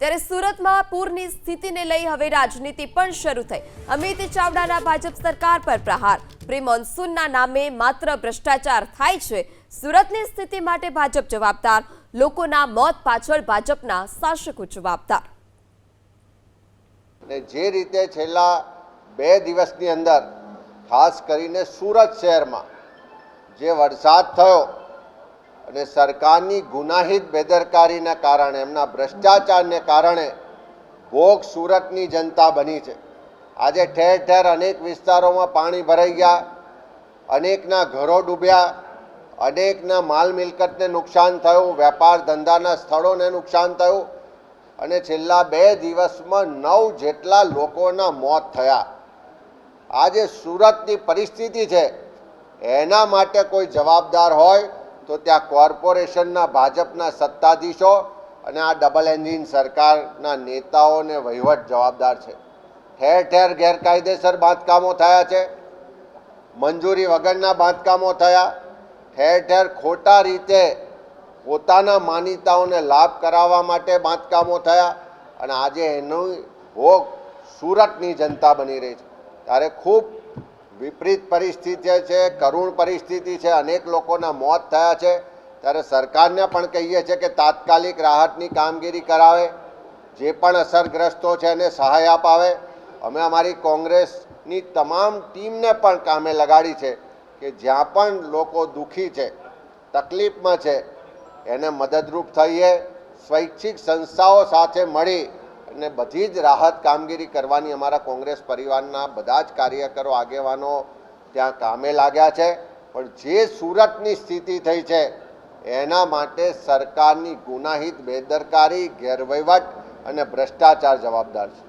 ત્યારે સુરતમાં પૂરની સ્થિતિને લઈ હવે રાજનીતિ પણ શરૂ થઈ। અમિત ચાવડાના ભાજપ સરકાર પર પ્રહાર। પ્રી મોન્સૂનના નામે માત્ર ભ્રષ્ટાચાર થાય છે। સુરતની સ્થિતિ માટે ભાજપ જવાબદાર, લોકોના મોત પાછળ ભાજપના શાસકો જવાબદાર। જે રીતે છેલ્લા 2 દિવસની અંદર ખાસ કરીને સુરત શહેરમાં જે વરસાદ થયો અને સરકારની ગુનાહિત બેદરકારીના કારણે, એમના ભ્રષ્ટાચારને કારણે ભોગ સુરતની જનતા બની છે। આજે ઠેર ઠેર અનેક વિસ્તારોમાં પાણી ભરાઈ ગયા, અનેકના ઘરો ડૂબ્યા, અનેકના માલ મિલકતને નુકસાન થયું, વેપાર ધંધાના સ્થળોને નુકસાન થયું અને છેલ્લા 2 દિવસમાં 9 જેટલા લોકોના મોત થયા। આજે સુરતની પરિસ્થિતિ છે, એના માટે કોઈ જવાબદાર હોય તો ત્યાં કોર્પોરેશનના ભાજપના સત્તાધીશો અને આ ડબલ એન્જિન સરકારના નેતાઓ અને વહીવટ જવાબદાર છે। ઠેર ઠેર ગેરકાયદેસર બાંધકામો થયા છે, મંજૂરી વગરના બાંધકામો થયા, ઠેર ઠેર ખોટા રીતે પોતાના માનીતાઓને લાભ કરાવવા માટે બાંધકામો થયા અને આજે એનો ભોગ સુરતની જનતા બની રહી છે। ત્યારે ખૂબ વિપરીત પરિસ્થિતિ છે, કરુણ પરિસ્થિતિ છે, અનેક લોકોના મોત થયા છે। ત્યારે સરકારને પણ કહીએ છીએ કે તાત્કાલિક રાહતની કામગીરી કરાવે, જે પણ અસરગ્રસ્તો છે એને સહાય અપાવે। અમે અમારી કોંગ્રેસની તમામ ટીમને પણ કામે લગાડી છે કે જ્યાં પણ લોકો દુઃખી છે, તકલીફમાં છે, એને મદદરૂપ થઈએ। સ્વૈચ્છિક સંસ્થાઓ સાથે મળી અને બધી જ રાહત કામગીરી કરવાની અમારા કોંગ્રેસ પરિવારના બધા જ કાર્યકરો, આગેવાનો ત્યાં કામે લાગ્યા છે। પણ જે સુરતની સ્થિતિ થઈ છે એના માટે સરકારની ગુનાહિત બેદરકારી, ગેરવહીવટ અને ભ્રષ્ટાચાર જવાબદાર છે।